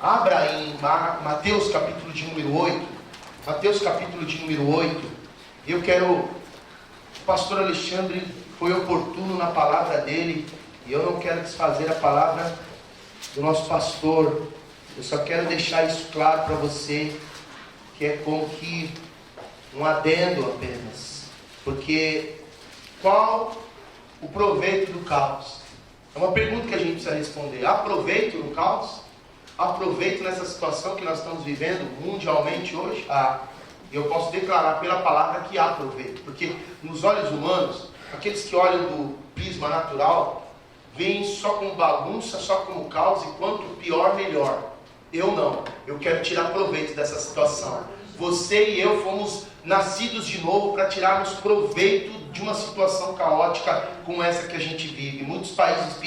Abra em Mateus capítulo de número 8. Mateus capítulo de número 8. Eu quero... O pastor Alexandre foi oportuno na palavra dele. E eu não quero desfazer a palavra do nosso pastor. Eu só quero deixar isso claro para você, que é como que um adendo apenas. Porque qual o proveito do caos? É uma pergunta que a gente precisa responder. Há proveito no caos? Há proveito nessa situação que nós estamos vivendo mundialmente hoje? Eu posso declarar pela palavra que há proveito. Porque nos olhos humanos, aqueles que olham do prisma natural, veem só como bagunça, só como caos, e quanto pior, melhor. Eu não. Eu quero tirar proveito dessa situação. Você e eu fomos nascidos de novo para tirarmos proveito de uma situação caótica como essa que a gente vive. Muitos países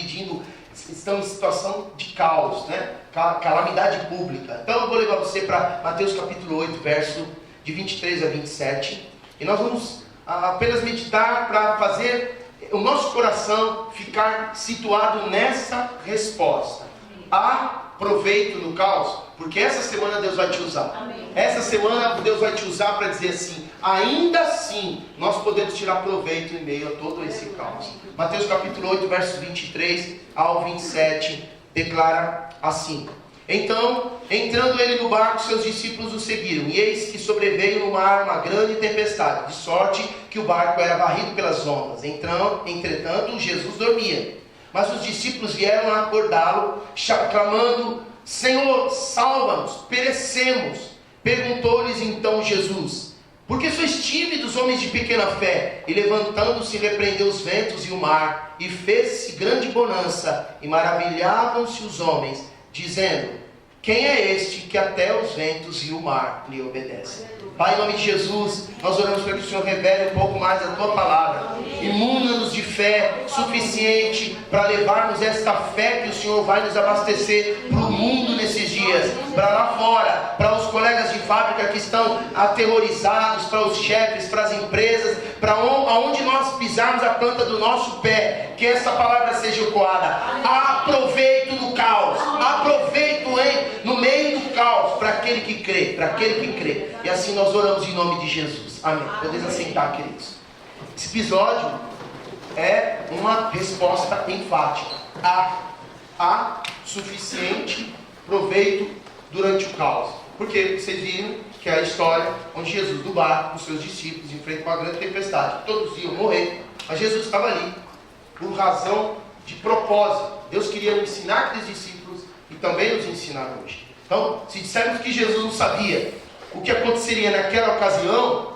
estão em situação de caos, né? Calamidade pública. Então eu vou levar você para Mateus capítulo 8, verso de 23 a 27. E nós vamos apenas meditar para fazer o nosso coração ficar situado nessa resposta. Há proveito no caos? Porque essa semana Deus vai te usar. Amém. Essa semana Deus vai te usar para dizer assim: ainda assim nós podemos tirar proveito em meio a todo esse caos. Mateus capítulo 8, versos 23 ao 27 declara assim: Então, entrando ele no barco, seus discípulos o seguiram, e eis que sobreveio no mar uma grande tempestade, de sorte que o barco era varrido pelas ondas. Entretanto, Jesus dormia. Mas os discípulos vieram a acordá-lo, clamando: Senhor, salva-nos, perecemos. Perguntou-lhes então Jesus: Por que sois tímidos, homens de pequena fé? E levantando-se, repreendeu os ventos e o mar, e fez-se grande bonança, e maravilhavam-se os homens, dizendo: Quem é este que até os ventos e o mar lhe obedecem? Pai, em nome de Jesus, nós oramos para que o Senhor revele um pouco mais a Tua palavra. Imunda-nos de fé suficiente para levarmos esta fé que o Senhor vai nos abastecer para o mundo nesses dias, para lá fora, para os colegas de fábrica que estão aterrorizados, para os chefes, para as empresas, para aonde nós pisarmos a planta do nosso pé, que essa palavra seja ecoada. Aproveito no caos, aproveito no meio do caos, para aquele que crê, para aquele que crê. E assim nós oramos em nome de Jesus. Amém. Podemos assentar, queridos. Esse episódio é uma resposta enfática. Há suficiente proveito durante o caos. Porque vocês viram que é a história onde Jesus do barco, com seus discípulos, enfrenta uma grande tempestade. Todos iam morrer, mas Jesus estava ali por razão de propósito. Deus queria ensinar aqueles discípulos e também nos ensinar hoje. Então, se dissermos que Jesus não sabia o que aconteceria naquela ocasião,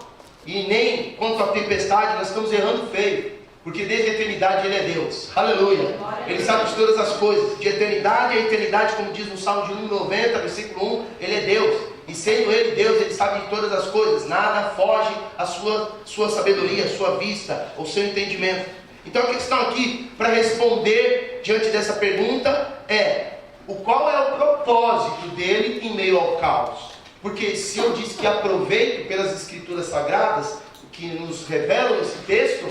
e nem quanto à tempestade, nós estamos errando feio. Porque desde a eternidade Ele é Deus. Aleluia. Ele sabe de todas as coisas. De eternidade a eternidade, como diz no Salmo de 90, versículo 1, Ele é Deus. E sendo Ele Deus, Ele sabe de todas as coisas. Nada foge à sua sabedoria, à sua vista, ao seu entendimento. Então a questão aqui, para responder diante dessa pergunta, é: qual é o propósito dele em meio ao caos? Porque se eu disse que aproveito pelas escrituras sagradas, que nos revelam esse texto,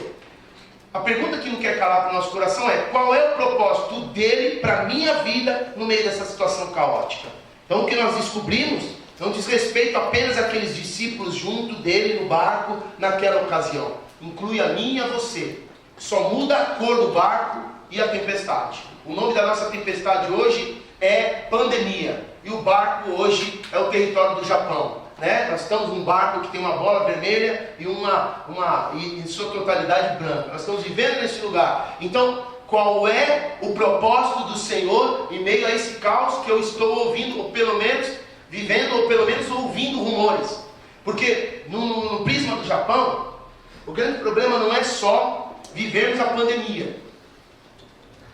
a pergunta que não quer calar para o nosso coração é: qual é o propósito dele para a minha vida no meio dessa situação caótica? Então o que nós descobrimos não diz respeito apenas àqueles discípulos junto dele no barco naquela ocasião. Inclui a mim e a você. Só muda a cor do barco e a tempestade. O nome da nossa tempestade hoje é pandemia. E o barco hoje é o território do Japão, né? Nós estamos num barco que tem uma bola vermelha e e em sua totalidade branca. Nós estamos vivendo nesse lugar. Então, qual é o propósito do Senhor em meio a esse caos que eu estou ouvindo, ou pelo menos vivendo, ou pelo menos ouvindo rumores? Porque no prisma do Japão, o grande problema não é só vivermos a pandemia.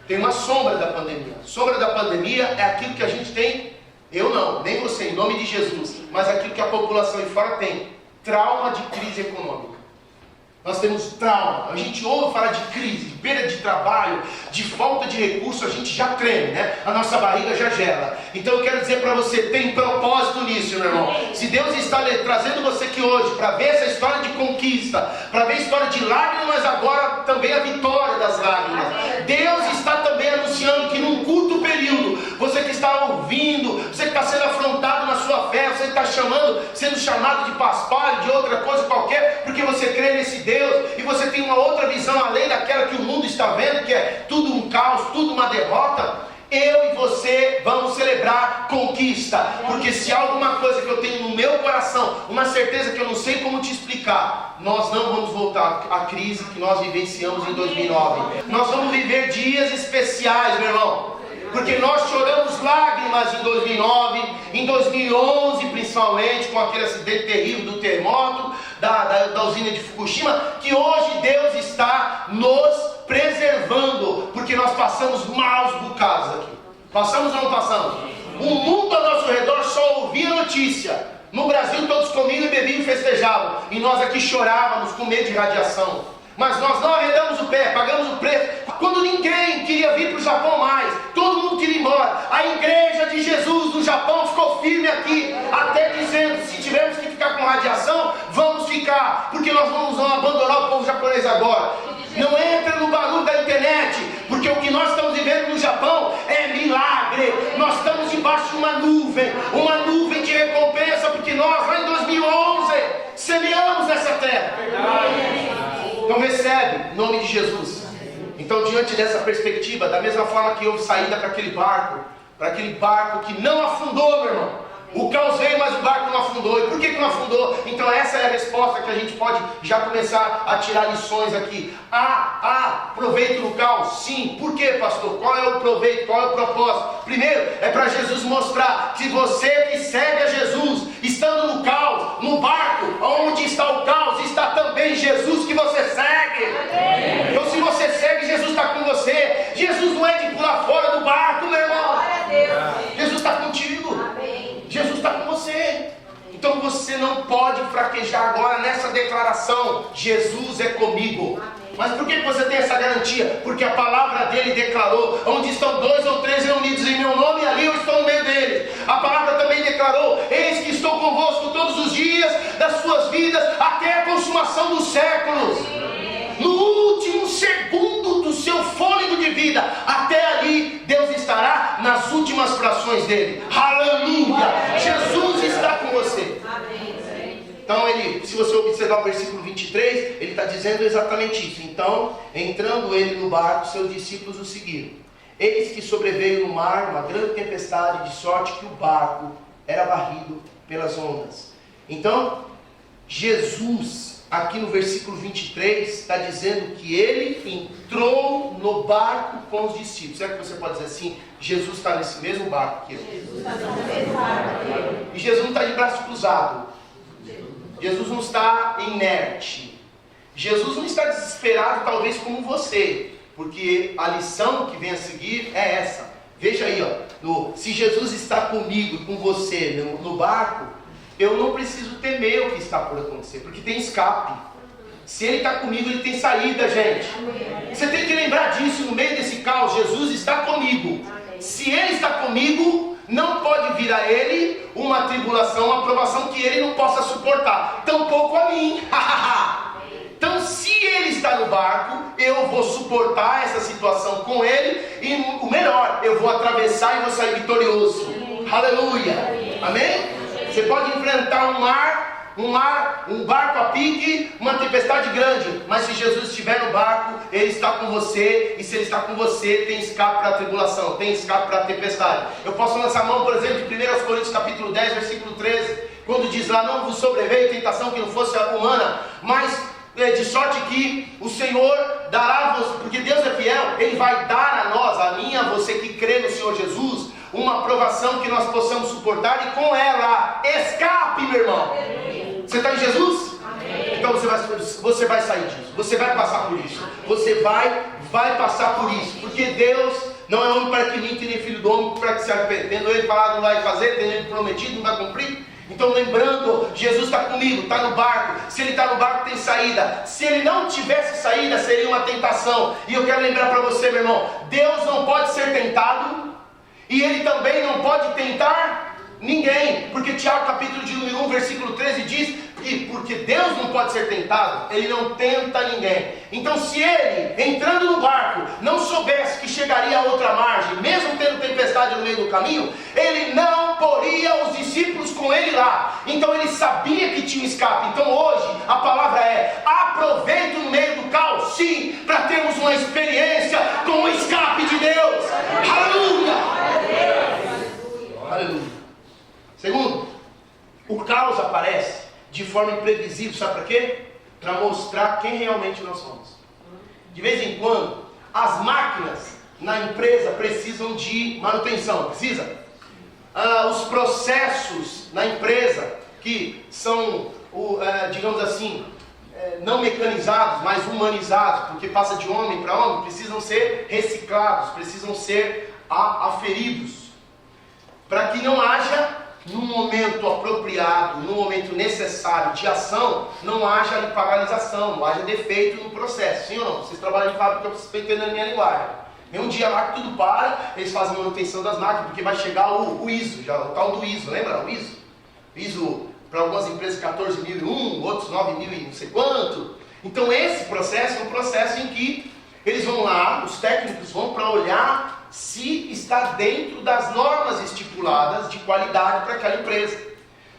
Tem uma sombra da pandemia. A sombra da pandemia é aquilo que a gente tem. Eu não, nem você, em nome de Jesus. Mas aquilo que a população aí fora tem: trauma de crise econômica. Nós temos trauma. A gente ouve falar de crise, de perda de trabalho, de falta de recurso, a gente já treme, né? A nossa barriga já gela. Então eu quero dizer para você: tem propósito nisso, meu irmão. Se Deus está trazendo você aqui hoje para ver essa história de conquista, para ver a história de lágrimas, mas agora também a vitória das lágrimas. Deus está também anunciando que num curto período, você que está ouvindo, você que está está sendo chamado de paspalho, de outra coisa qualquer, porque você crê nesse Deus, e você tem uma outra visão além daquela que o mundo está vendo, que é tudo um caos, tudo uma derrota. Eu e você vamos celebrar conquista, porque se há alguma coisa que eu tenho no meu coração, uma certeza que eu não sei como te explicar, nós não vamos voltar à crise que nós vivenciamos em 2009. Nós vamos viver dias especiais, meu irmão, porque nós choramos lágrimas em 2009, em 2011 principalmente, com aquele acidente terrível do terremoto, da usina de Fukushima, que hoje Deus está nos preservando, porque nós passamos maus bocados aqui. Passamos ou não passamos? O mundo ao nosso redor só ouvia notícia. No Brasil todos comiam e bebiam e festejavam, e nós aqui chorávamos com medo de radiação. Mas nós não arredamos o pé, pagamos o preço. Quando ninguém queria vir para o Japão mais, todo mundo queria ir embora, a igreja de Jesus no Japão ficou firme aqui, até dizendo: se tivermos que ficar com radiação, vamos ficar, porque nós vamos abandonar o povo japonês agora. Não entra no barulho da internet, porque o que nós estamos vivendo no Japão é milagre. Nós estamos debaixo de uma nuvem de recompensa, porque nós lá em 2011 semeamos essa terra. Então recebe, em nome de Jesus. Então, diante dessa perspectiva, da mesma forma que houve saída para aquele barco que não afundou, meu irmão. O caos veio, mas o barco não afundou. E por que não afundou? Então essa é a resposta que a gente pode já começar a tirar lições aqui. Proveito no caos? Sim. Por quê, pastor? Qual é o proveito? Qual é o propósito? Primeiro, é para Jesus mostrar que você que segue a Jesus, estando no caos, no barco, onde está o caos, está também Jesus que você segue. Amém. Então se você segue, Jesus está com você. Jesus não é de pular fora do barco, meu irmão. Jesus está contigo. Amém. Jesus está com você. Então você não pode fraquejar agora nessa declaração: Jesus é comigo. Mas por que você tem essa garantia? Porque a palavra dele declarou: onde estão 2 ou 3 reunidos em meu nome, ali eu estou no meio deles. A palavra também declarou: eis que estou convosco todos os dias das suas vidas, até a consumação dos séculos. No último segundo do seu fôlego de vida, até ali Deus estará nas últimas frações dele. Aleluia! Jesus está com você. Então se você observar o versículo 23, ele está dizendo exatamente isso. Então, entrando ele no barco, seus discípulos o seguiram. Eis que sobreveio no mar uma grande tempestade, de sorte que o barco era varrido pelas ondas. Então, Jesus, aqui no versículo 23, está dizendo que ele entrou no barco com os discípulos. Será que você pode dizer assim: Jesus está nesse mesmo barco aqui? Jesus está nesse mesmo barco aqui. E Jesus não está de braço cruzado. Jesus não está inerte. Jesus não está desesperado, talvez como você, porque a lição que vem a seguir é essa. Veja aí, se Jesus está comigo e com você no barco, eu não preciso temer o que está por acontecer, porque tem escape. Se ele está comigo, ele tem saída, gente. Você tem que lembrar disso no meio desse caos. Jesus está comigo. Se ele está comigo, não pode vir a ele uma tribulação, uma provação que ele não possa suportar, tampouco a mim. Então, se ele está no barco, eu vou suportar essa situação com ele, e o melhor, eu vou atravessar e vou sair vitorioso. Aleluia. Amém? Você pode enfrentar um barco a pique, uma tempestade grande, mas se Jesus estiver no barco, ele está com você, e se ele está com você, tem escape para a tribulação, tem escape para a tempestade. Eu posso lançar a mão, por exemplo, de 1 Coríntios capítulo 10, versículo 13, quando diz lá: não vos sobreveio tentação que não fosse humana, mas de sorte que o Senhor dará, porque Deus é fiel, ele vai dar a nós, a mim, a você que crê no Senhor Jesus, uma provação que nós possamos suportar, e com ela escape, meu irmão. Você está em Jesus? Amém. Então você vai sair disso, você vai passar por isso, você vai passar por isso, porque Deus não é homem para que minta, nem filho do homem para que se arrependa. Ele falar, não vai fazer, tem ele prometido, não vai cumprir. Então, lembrando, Jesus está comigo, está no barco. Se ele está no barco, tem saída. Se ele não tivesse saída, seria uma tentação. E eu quero lembrar para você, meu irmão, Deus não pode ser tentado, e ele também não pode tentar ninguém, porque Tiago capítulo de número 1, versículo 13 diz que porque Deus não pode ser tentado, ele não tenta ninguém. Então, se ele, entrando no barco, não soubesse que chegaria a outra margem, mesmo tendo tempestade no meio do caminho, ele não poria os discípulos com ele lá. tirar. Então ele sabia que tinha um escape. Então hoje a palavra é: aproveite no meio do caos, sim, para termos uma experiência com o escape de Deus. Aleluia! Aleluia. Segundo, o caos aparece de forma imprevisível, sabe para quê? Para mostrar quem realmente nós somos. De vez em quando, as máquinas na empresa precisam de manutenção, precisa? Os processos na empresa, que são, digamos assim, não mecanizados, mas humanizados, porque passa de homem para homem, precisam ser reciclados, precisam ser aferidos, para que não haja, no momento apropriado, no momento necessário de ação, não haja paralisação, não haja defeito no processo. Sim ou não? Vocês trabalham em fábrica, vocês estão entendendo a minha linguagem. Vem um dia lá que tudo para, eles fazem manutenção das máquinas, porque vai chegar o ISO, já, o tal do ISO, lembra o ISO? ISO, para algumas empresas 14.001, outros 9.000 e não sei quanto. Então esse processo é um processo em que eles vão lá, os técnicos vão para olhar se está dentro das normas estipuladas de qualidade para aquela empresa.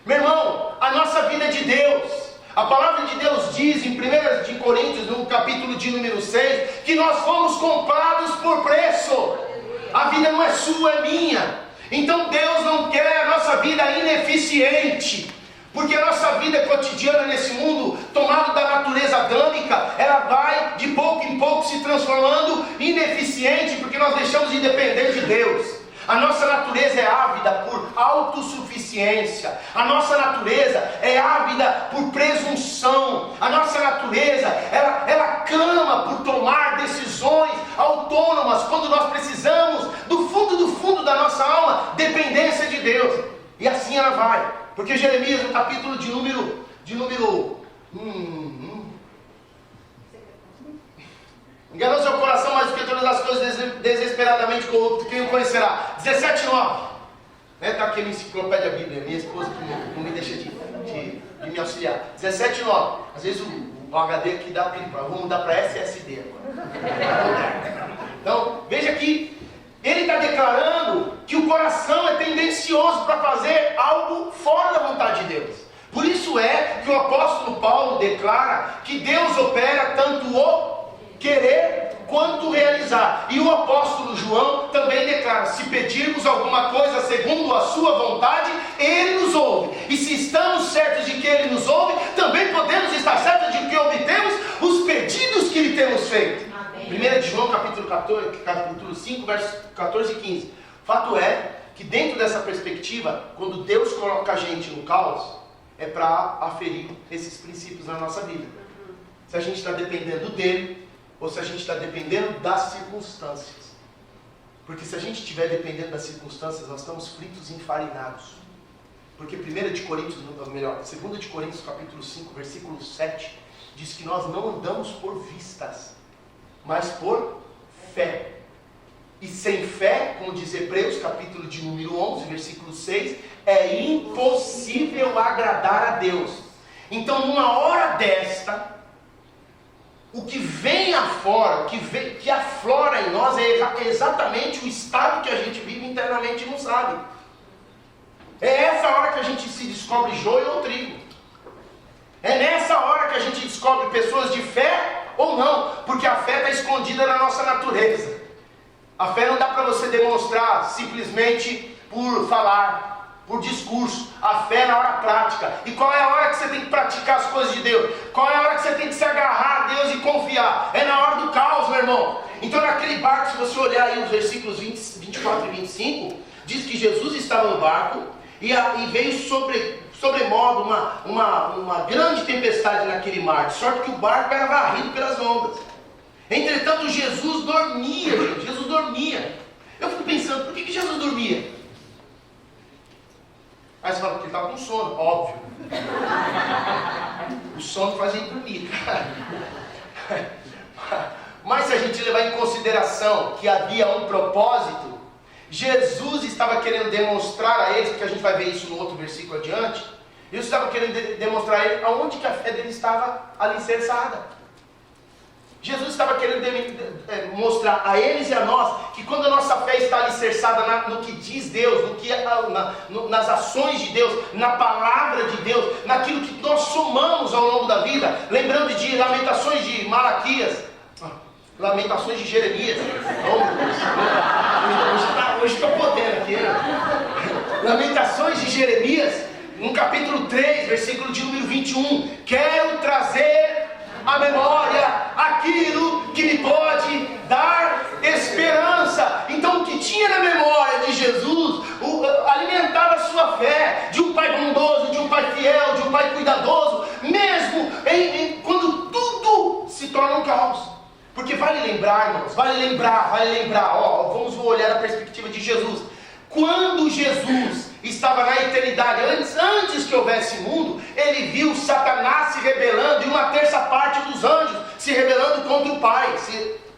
Meu irmão, a nossa vida é de Deus. A palavra de Deus diz em 1 Coríntios, no capítulo de número 6, que nós fomos comprados por preço. A vida não é sua, é minha. Então Deus não quer a nossa vida ineficiente, porque a nossa vida cotidiana nesse mundo, tomado da natureza adâmica, ela vai de pouco em pouco se transformando ineficiente, porque nós deixamos de depender de Deus. A nossa natureza é ávida por autossuficiência. A nossa natureza é ávida por presunção. A nossa natureza, ela clama por tomar decisões autônomas, quando nós precisamos, do fundo da nossa alma, dependência de Deus. E assim ela vai. Porque Jeremias, no capítulo de número enganou seu coração mais do que todas as coisas, desesperadamente corrupto, quem o conhecerá? 17:9. Está aqui na enciclopédia Bíblia, minha esposa que não me deixa de me auxiliar. 17:9. Às vezes o HD aqui dá pipa, vou mudar para SSD agora. Então, veja que ele está declarando que o coração é tendencioso para fazer algo fora da vontade de Deus. Por isso é que o apóstolo Paulo declara que Deus opera tanto o querer quanto realizar. E o apóstolo João também declara: se pedirmos alguma coisa segundo a sua vontade, ele nos ouve. E se estamos certos de que ele nos ouve, também podemos estar certos de que obtemos os pedidos que lhe temos feito. 1 João capítulo 5, versos 14 e 15. Fato é que dentro dessa perspectiva, quando Deus coloca a gente no caos, é para aferir esses princípios na nossa vida. Se a gente está dependendo dele, ou se a gente está dependendo das circunstâncias. Porque se a gente estiver dependendo das circunstâncias, nós estamos fritos e enfarinados. Porque 2 de Coríntios capítulo 5, versículo 7, diz que nós não andamos por vistas, mas por fé. E sem fé, como diz Hebreus, capítulo de número 11, versículo 6, é impossível agradar a Deus. Então, numa hora desta, o que vem afora, que aflora em nós é exatamente o estado que a gente vive internamente e não sabe. É essa hora que a gente se descobre joio ou trigo. É nessa hora que a gente descobre pessoas de fé ou não, porque a fé está escondida na nossa natureza. A fé não dá para você demonstrar simplesmente por falar, por discurso. A fé é na hora prática. E qual é a hora que você tem que praticar as coisas de Deus? Qual é a hora que você tem que se agarrar a Deus e confiar? É na hora do caos, meu irmão. Então naquele barco, se você olhar aí os versículos 24 e 25, diz que Jesus estava no barco e veio sobremodo uma grande tempestade naquele mar, de sorte que o barco era varrido pelas ondas. Entretanto, Jesus dormia, gente. Jesus dormia. Eu fico pensando, por que Jesus dormia? Aí você fala, porque ele estava com sono, óbvio. O sono faz a gente dormir. Mas se a gente levar em consideração que havia um propósito, Jesus estava querendo demonstrar a eles, porque a gente vai ver isso no outro versículo adiante, Jesus estava querendo demonstrar a eles aonde que a fé dele estava alicerçada. Jesus estava querendo mostrar a eles e a nós que quando a nossa fé está alicerçada no que diz Deus, nas ações de Deus, na palavra de Deus, naquilo que nós somamos ao longo da vida, lembrando de Lamentações de Malaquias, Lamentações de Jeremias, hoje estou podendo aqui, né? Lamentações de Jeremias, no capítulo 3, versículo de número 21, quero trazer à memória aquilo que me pode dar esperança. Então o que tinha na memória de Jesus alimentava a sua fé, de um pai bondoso, de um pai fiel, de um pai cuidadoso, mesmo quando tudo se torna um caos. Porque vale lembrar, irmãos, vale lembrar, vamos olhar a perspectiva de Jesus. Quando Jesus estava na eternidade, antes que houvesse mundo, ele viu Satanás se rebelando e uma terça parte dos anjos se rebelando contra o Pai,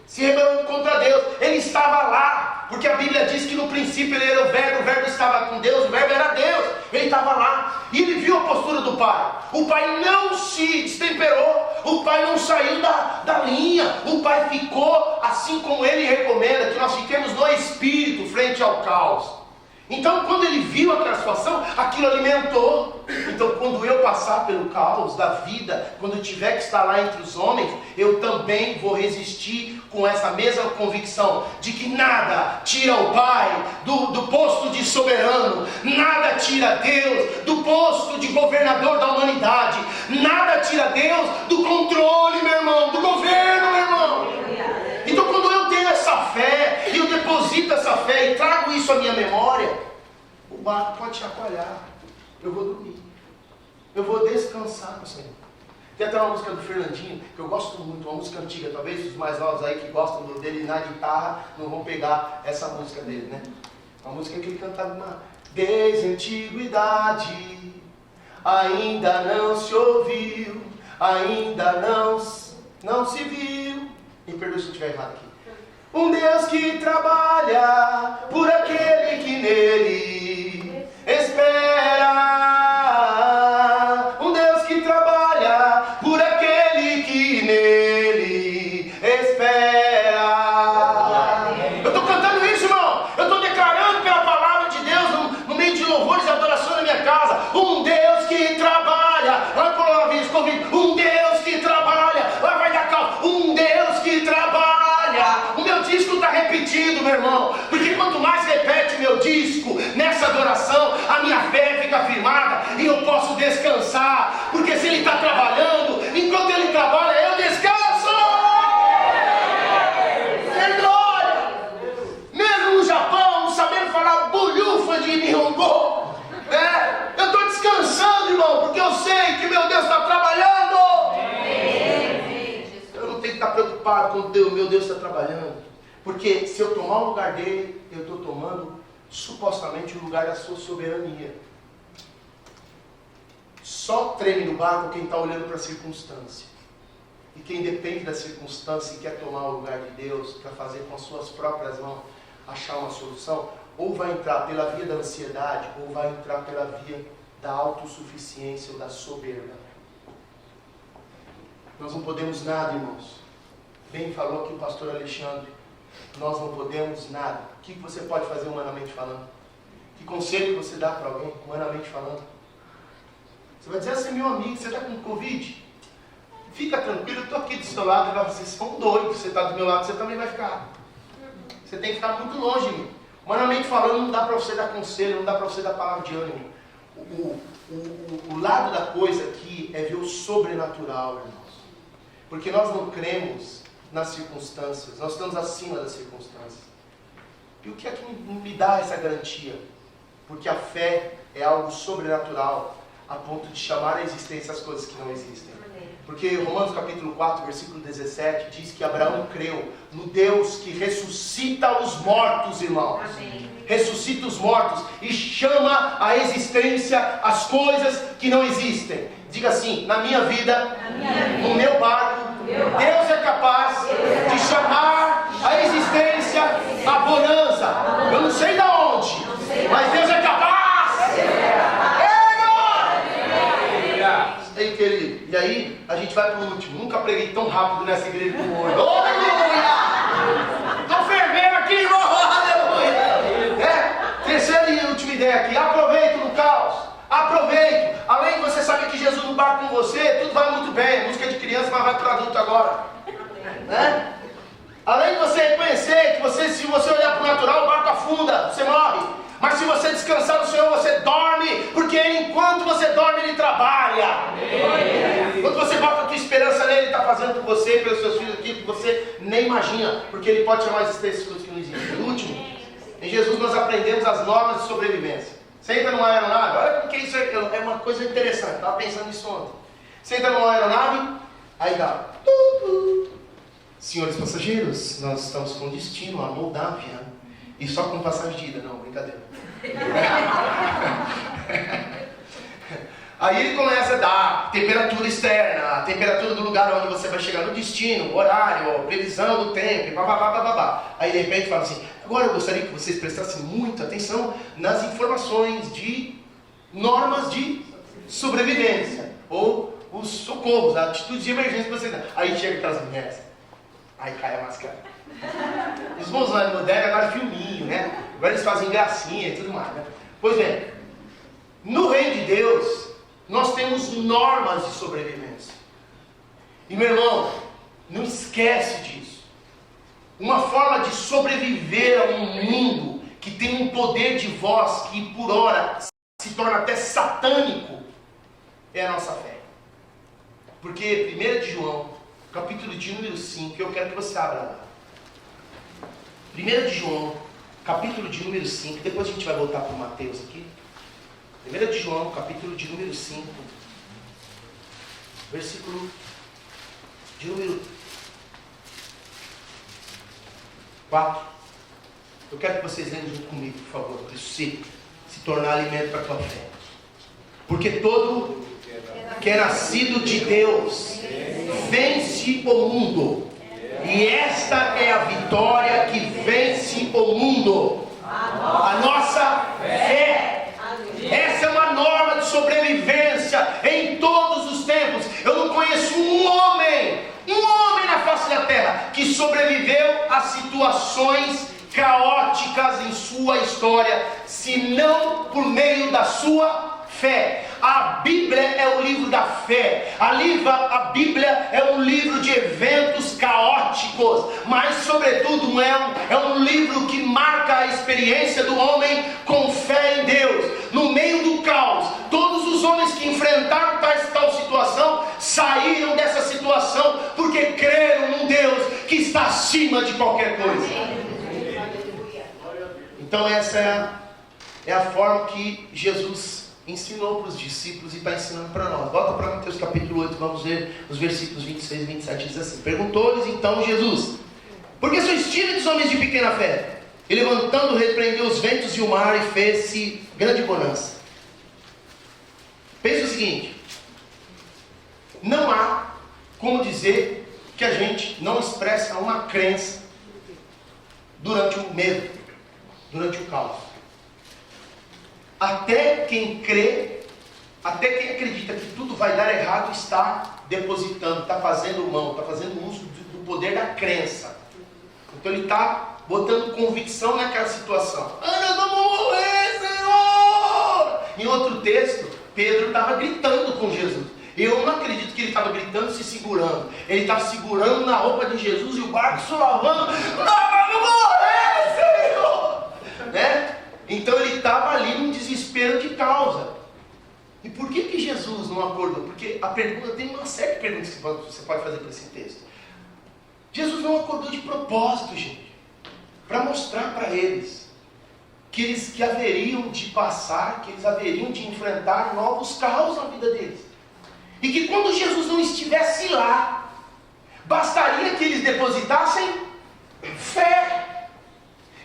se rebelando contra Deus. Ele estava lá, porque a Bíblia diz que no princípio ele era o Verbo estava com Deus, o Verbo era Deus, ele estava lá, e ele viu a postura do Pai. O Pai não se destemperou, o Pai não saiu da linha, o Pai ficou assim como ele recomenda, que nós fiquemos no Espírito frente ao caos. Então quando ele viu aquela situação, aquilo alimentou. Então quando eu passar pelo caos da vida, quando eu tiver que estar lá entre os homens, eu também vou resistir com essa mesma convicção de que nada tira o Pai do posto de soberano, nada tira Deus do posto de governador da humanidade, nada tira Deus do controle, meu irmão, do governo, meu irmão. Então quando eu tenho essa fé, e eu deposito essa fé e trago isso à minha memória, o barco pode chacoalhar, eu vou dormir, eu vou descansar com o Senhor. Tem até uma música do Fernandinho, que eu gosto muito, uma música antiga, talvez os mais novos aí que gostam dele na guitarra, não vão pegar essa música dele, né? Uma música que ele cantava uma... Desde a antiguidade, ainda não se ouviu, ainda não se viu. Me perdoe se eu estiver errado aqui. Um Deus que trabalha por aquele que nele espera. Um Deus que trabalha por aquele que nele espera. Eu estou cantando isso, irmão. Eu estou declarando pela palavra de Deus no meio de louvores e adoração na minha casa. Um Deus que trabalha. Lá por uma vez convido. Um Deus que trabalha. Lá vai dar calma. Um Deus que trabalha. O meu disco está repetindo, meu irmão, porque quanto mais repete o meu disco nessa adoração, a minha fé fica firmada e eu posso descansar, porque se ele está trabalhando, enquanto ele trabalha, eu descanso. É glória. Mesmo no Japão, não sabendo falar bulhufa de Nihongo, eu estou descansando, irmão, porque eu sei que meu Deus está trabalhando. Estar preocupado com Deus, meu Deus está trabalhando, porque se eu tomar o lugar dele, eu estou tomando supostamente o lugar da sua soberania. Só treme no barco quem está olhando para a circunstância, e quem depende da circunstância e quer tomar o lugar de Deus para fazer com as suas próprias mãos, achar uma solução, ou vai entrar pela via da ansiedade, ou vai entrar pela via da autossuficiência ou da soberba. Nós não podemos nada, irmãos. Bem falou aqui o pastor Alexandre. Nós não podemos nada. O que você pode fazer humanamente falando? Que conselho você dá para alguém, humanamente falando? Você vai dizer assim, meu amigo, você está com Covid? Fica tranquilo, eu estou aqui do seu lado. Vocês são doidos, você está do meu lado, você também vai ficar. Você tem que ficar muito longe de mim. Humanamente falando, não dá para você dar conselho, não dá para você dar palavra de ânimo. O lado da coisa aqui é ver o sobrenatural, irmãos. Porque nós não cremos nas circunstâncias, nós estamos acima das circunstâncias. E o que é que me dá essa garantia? Porque a fé é algo sobrenatural, a ponto de chamar à existência as coisas que não existem. Porque Romanos capítulo 4, versículo 17, diz que Abraão creu no Deus que ressuscita os mortos, irmãos. Amém. Ressuscita os mortos e chama à existência as coisas que não existem. Diga assim, na minha vida, no meu barco, Deus é capaz de chamar à existência a bonança. Eu não sei de onde, mas Deus é capaz. Ei, querido. E aí a gente vai para o último. Nunca preguei tão rápido nessa igreja como hoje. Aleluia! Estou fervendo aqui, irmão! Aleluia! Terceira e última ideia aqui. Aproveite no caos. Aproveite. Além de você saber que Jesus no barco com você, tudo vai muito bem. Música de criança, mas vai para adulto agora. Né? Além de você reconhecer que você, se você olhar para o natural, o barco afunda, você morre. Mas se você descansar no Senhor, você dorme, porque enquanto você dorme, Ele trabalha. Quando você bota a tua esperança nele, Ele está fazendo por você, pelos seus filhos aquilo que você nem imagina, porque Ele pode chamar existências que não existem. E último, em Jesus nós aprendemos as normas de sobrevivência. Você entra numa aeronave, olha porque isso é uma coisa interessante, eu estava pensando nisso ontem. Você entra numa aeronave, aí dá... Senhores passageiros, nós estamos com destino à Moldávia. E só com passagem de ida, não, brincadeira. Aí ele começa a dar temperatura externa, a temperatura do lugar onde você vai chegar no destino, horário, previsão do tempo, babá. Aí de repente fala assim, agora eu gostaria que vocês prestassem muita atenção nas informações de normas de sobrevivência, ou os socorros, a atitude de emergência que você dá. Aí chega aquelas mulheres. Aí cai a máscara. Eles vão usar moderno agora filminho, né? Agora eles fazem gracinha e tudo mais, né? Pois bem, no reino de Deus, nós temos normas de sobrevivência. E meu irmão, não esquece disso. Uma forma de sobreviver a um mundo que tem um poder de voz que por hora se torna até satânico é a nossa fé. Porque 1 de João, capítulo de número 5, eu quero que você abra lá. 1 de João, capítulo de número 5, depois a gente vai voltar para o Mateus aqui. 1 de João, capítulo de número 5, versículo de número 4. Eu quero que vocês leiam junto comigo, por favor, para isso se tornar alimento para a tua fé. Porque todo que é nascido de Deus vence o mundo. E esta é a vitória que vence o mundo. A nossa fé. Essa é uma norma de sobrevivência em todos os tempos. Eu não conheço um homem na face da terra que sobreviveu a situações caóticas em sua história, senão por meio da sua fé. A Bíblia é o livro da fé. A Bíblia é um livro de eventos caóticos, mas sobretudo é um livro que marca a experiência do homem com fé em Deus. No meio do caos, todos os homens que enfrentaram tal situação saíram dessa situação porque creram num Deus que está acima de qualquer coisa. Então essa é a forma que Jesus ensinou para os discípulos e está ensinando para nós. Volta para Mateus capítulo 8, vamos ver os versículos 26 e 27, diz assim: perguntou-lhes então Jesus: por que sois tímidos, homens de pequena fé? E levantando, repreendeu os ventos e o mar, e fez-se grande bonança. Pensa o seguinte: não há como dizer que a gente não expressa uma crença durante o medo, durante o caos. Até quem crê, até quem acredita que tudo vai dar errado, está depositando, está fazendo mão, está fazendo uso do poder da crença. Então ele está botando convicção naquela situação. Nós vamos morrer, Senhor! Em outro texto, Pedro estava gritando com Jesus. Eu não acredito que ele estava gritando, se segurando. Ele estava segurando na roupa de Jesus e o barco suavando. Nós vamos morrer, Senhor! Né? Então ele estava ali num desespero de causa. E por que Jesus não acordou? Porque a pergunta, tem uma série de perguntas que você pode fazer para esse texto. Jesus não acordou de propósito, gente, para mostrar para eles que haveriam de passar, que eles haveriam de enfrentar novos caos na vida deles. E que quando Jesus não estivesse lá, bastaria que eles depositassem fé,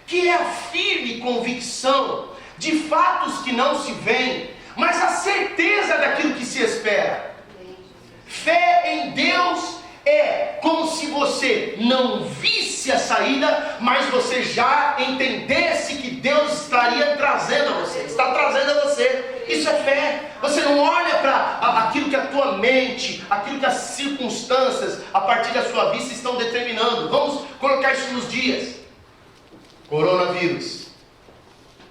que é a firme convicção de fatos que não se veem, mas a certeza daquilo que se espera. Fé em Deus é como se você não visse a saída, mas você já entendesse que Deus estaria trazendo a você, está trazendo a você. Isso é fé. Você não olha para aquilo que a tua mente, aquilo que as circunstâncias, a partir da sua vista, estão determinando. Vamos colocar isso nos dias. Coronavírus.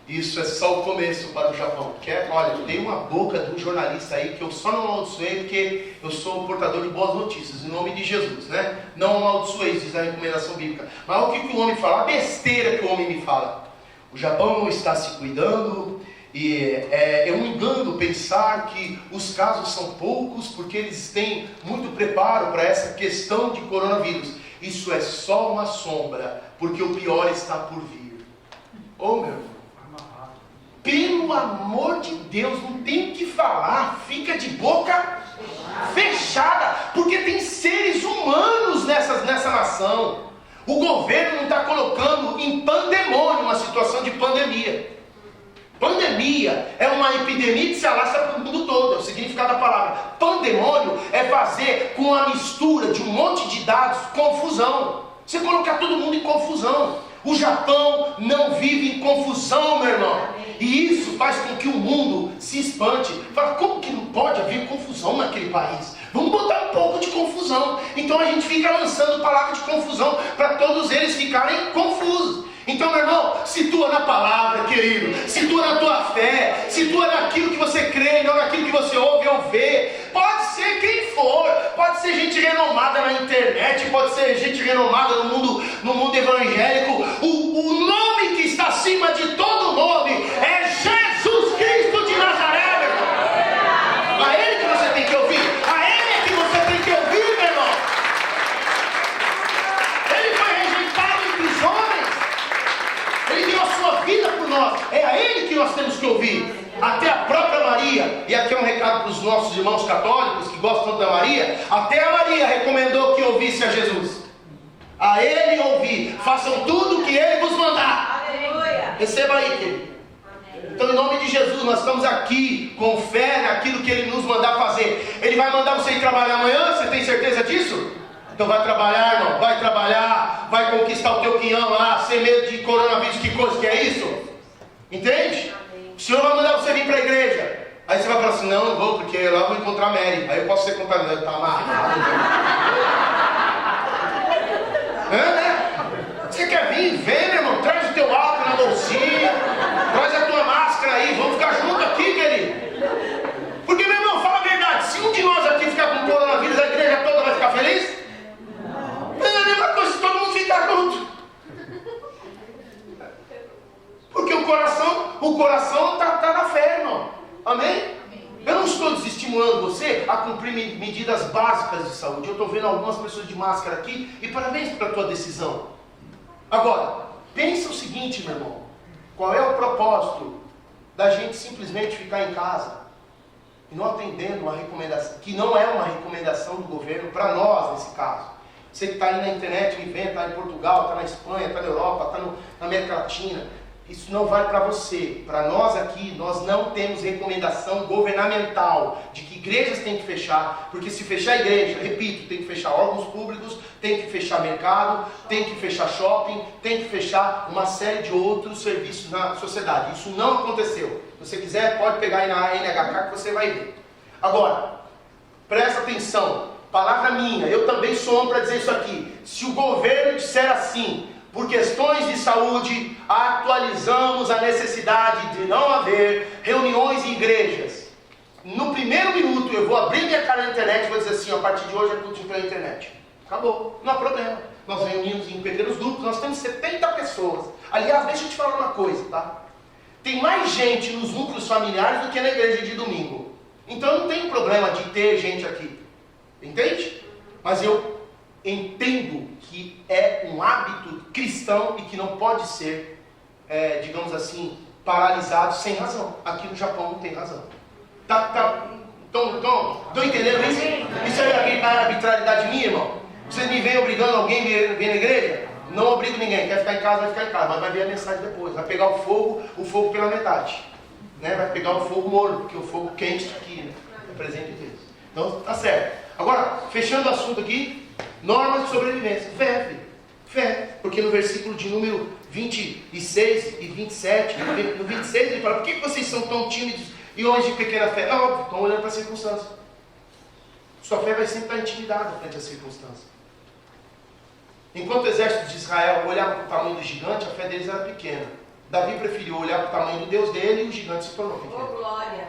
Isso é só o começo para o Japão. Olha, tem uma boca de um jornalista aí que eu só não amaldiçoei porque eu sou o portador de boas notícias, em nome de Jesus, né? Não amaldiçoei, diz a recomendação bíblica. Mas o que o homem fala? A besteira que o homem me fala. O Japão não está se cuidando, e é um engano pensar que os casos são poucos porque eles têm muito preparo para essa questão de coronavírus. Isso é só uma sombra, porque o pior está por vir. Oh, meu irmão. Pelo amor de Deus, não tem o que falar, fica de boca fechada, porque tem seres humanos nessa nação. O governo não está colocando em pandemônio uma situação de pandemia. Pandemia é uma epidemia que se alastra para o mundo todo, é o significado da palavra. Pandemônio é fazer com a mistura de um monte de dados confusão. Você colocar todo mundo em confusão. O Japão não vive em confusão, meu irmão. E isso faz com que o mundo se espante. Fala, como que não pode haver confusão naquele país? Vamos botar um pouco de confusão. Então a gente fica lançando palavras de confusão para todos eles ficarem confusos. Então, meu irmão, situa na palavra, querido. Situa na tua fé. Situa naquilo que você crê, não naquilo que você ouve ou vê. Pode ser quem for. Pode ser gente renomada na internet. Pode ser gente renomada no mundo evangélico. O nome que está acima de todo nome é Jesus Cristo de Nazaré, meu irmão. A Ele que você tem que ouvir. A Ele é que você tem que ouvir, meu irmão. Ele foi rejeitado entre os homens. Ele deu a sua vida por nós. É a Ele que nós temos que ouvir. Até a própria Maria, e aqui é um recado para os nossos irmãos católicos que gostam tanto da Maria, até a Maria recomendou que ouvisse a Jesus. A Ele ouvir. Façam tudo o que Ele vos mandar. Aleluia. Receba aí, querido. Então, em nome de Jesus, nós estamos aqui com fé naquilo que Ele nos mandar fazer. Ele vai mandar você ir trabalhar amanhã, você tem certeza disso? Então vai trabalhar, irmão, vai trabalhar, vai conquistar o teu quinhão lá, sem medo de coronavírus, que coisa que é isso? Entende? O Senhor vai mandar você vir para a igreja. Aí você vai falar assim, não vou, porque lá eu vou encontrar a Mary. Aí eu posso ser contaminado, tá amarrado. Você quer vir? Vem, meu irmão, traz o teu álcool na bolsinha, traz a tua máscara aí, vamos ficar juntos aqui, querido. Porque, meu irmão, fala a verdade, se um de nós aqui ficar com coronavírus, a igreja toda vai ficar feliz? É a mesma coisa se todo mundo ficar junto. Porque o coração está na fé, irmão. Amém? Eu não estou desestimulando você a cumprir medidas básicas de saúde. Eu estou vendo algumas pessoas de máscara aqui e parabéns pela tua decisão. Agora, pensa o seguinte, meu irmão. Qual é o propósito da gente simplesmente ficar em casa e não atendendo uma recomendação, que não é uma recomendação do governo para nós nesse caso? Você que está aí na internet me vendo, está em Portugal, está na Espanha, está na Europa, está na América Latina. Isso não vale para você. Para nós aqui, nós não temos recomendação governamental de que igrejas têm que fechar, porque se fechar a igreja, repito, tem que fechar órgãos públicos, tem que fechar mercado, tem que fechar shopping, tem que fechar uma série de outros serviços na sociedade. Isso não aconteceu. Se você quiser, pode pegar aí na NHK que você vai ver. Agora, presta atenção, palavra minha, eu também sou homem para dizer isso aqui. Se o governo disser assim, por questões de saúde, atualizamos a necessidade de não haver reuniões em igrejas. No primeiro minuto eu vou abrir minha cara na internet e vou dizer assim, a partir de hoje é tudo pela internet. Acabou, não há problema. Nós reunimos em pequenos grupos, nós temos 70 pessoas. Aliás, deixa eu te falar uma coisa, tá? Tem mais gente nos núcleos familiares do que na igreja de domingo. Então não tem problema de ter gente aqui. Entende? Mas eu entendo que é um hábito cristão e que não pode ser, digamos assim, paralisado sem razão. Aqui no Japão não tem razão. Estão entendendo isso? Isso é a arbitrariedade minha, irmão? Vocês me veem obrigando alguém a vir na igreja? Não obrigo ninguém. Quer ficar em casa, vai ficar em casa. Mas vai ver a mensagem depois. Vai pegar o fogo pela metade. Né? Vai pegar o fogo morno, porque o fogo quente está aqui, né? É presente de Deus. Então, tá certo. Agora, fechando o assunto aqui, normas de sobrevivência. Fé, filho. Fé. Porque no versículo de número 26 e 27, no 26 ele fala, por que vocês são tão tímidos e homens de pequena fé? É óbvio, estão olhando para a circunstância. Sua fé vai sempre estar intimidada frente às circunstâncias. Enquanto o exército de Israel olhava para o tamanho do gigante, a fé deles era pequena. Davi preferiu olhar para o tamanho do Deus dele e o gigante se tornou pequeno. Oh, glória.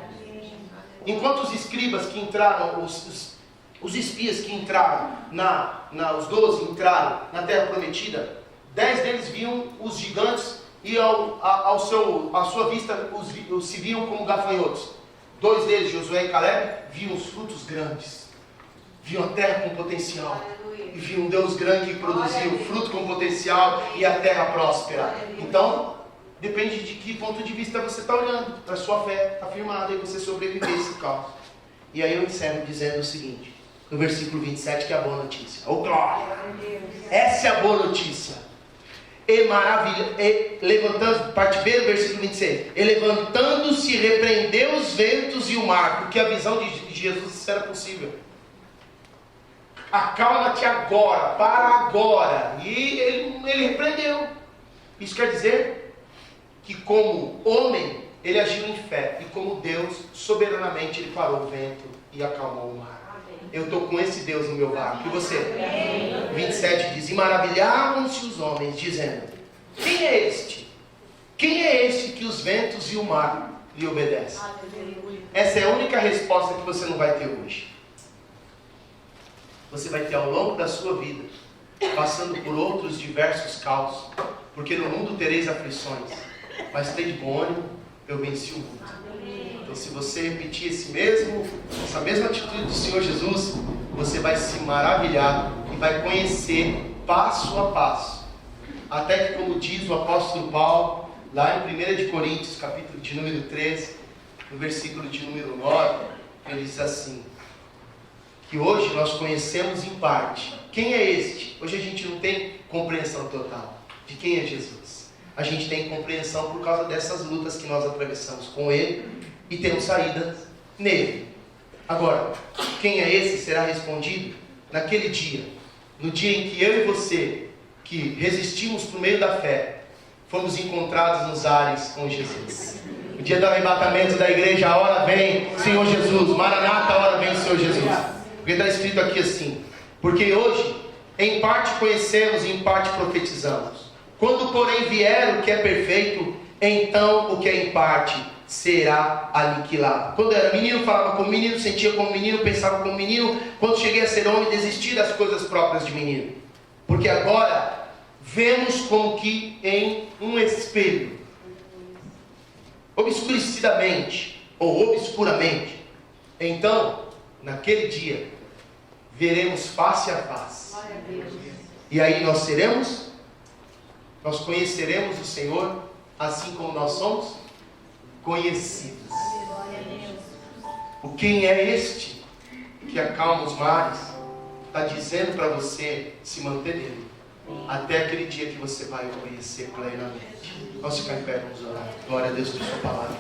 Enquanto os escribas que entraram, os espias que entraram, os 12 entraram na terra prometida, 10 deles viam os gigantes e à sua vista se viam como gafanhotos. 2 deles, Josué e Caleb, viam os frutos grandes, viam a terra com potencial. E viam um Deus grande que produzia o fruto com potencial e a terra próspera. Então, depende de que ponto de vista você está olhando para a sua fé afirmada e você sobreviver a esse caos. E aí eu encerro dizendo o seguinte, no versículo 27, que é a boa notícia. Oh, glória! Essa é a boa notícia. E maravilha, levantando, parte B do versículo 26. E levantando-se, repreendeu os ventos e o mar, porque a visão de Jesus isso era possível. Acalma-te agora, para agora. E ele repreendeu. Isso quer dizer que como homem, ele agiu em fé. E como Deus, soberanamente, ele parou o vento e acalmou o mar. Eu estou com esse Deus no meu barco. E você? 27 diz, e maravilhavam-se os homens, dizendo, quem é este? Quem é este que os ventos e o mar lhe obedecem? Essa é a única resposta que você não vai ter hoje. Você vai ter ao longo da sua vida, passando por outros diversos caos, porque no mundo tereis aflições, mas tem de bom ânimo, eu venci o mundo. Então se você repetir essa mesma atitude do Senhor Jesus, você vai se maravilhar e vai conhecer passo a passo, até que, como diz o apóstolo Paulo, lá em 1 de Coríntios, capítulo de número 13, no versículo de número 9, ele diz assim, que hoje nós conhecemos em parte. Quem é este? Hoje a gente não tem compreensão total de quem é Jesus. A gente tem compreensão por causa dessas lutas que nós atravessamos com Ele e temos saída nele. Agora, quem é esse será respondido naquele dia, no dia em que eu e você, que resistimos por meio da fé, fomos encontrados nos ares com Jesus. O dia do arrebatamento da igreja, a hora vem, Senhor Jesus. Maranata, a hora vem, Senhor Jesus. Porque está escrito aqui assim, porque hoje, em parte conhecemos e em parte profetizamos. Quando, porém, vier o que é perfeito, então o que é em parte será aniquilado. Quando era menino, falava como menino, sentia como menino, pensava como menino. Quando cheguei a ser homem, desisti das coisas próprias de menino. Porque agora, vemos como que em um espelho, obscurecidamente, ou obscuramente. Então, naquele dia, veremos face a face. E aí nós conheceremos o Senhor, assim como nós somos conhecidos. O quem é este que acalma os mares, está dizendo para você se manter nele, até aquele dia que você vai o conhecer plenamente. Vamos ficar em pé, vamos orar. Glória a Deus por sua palavra.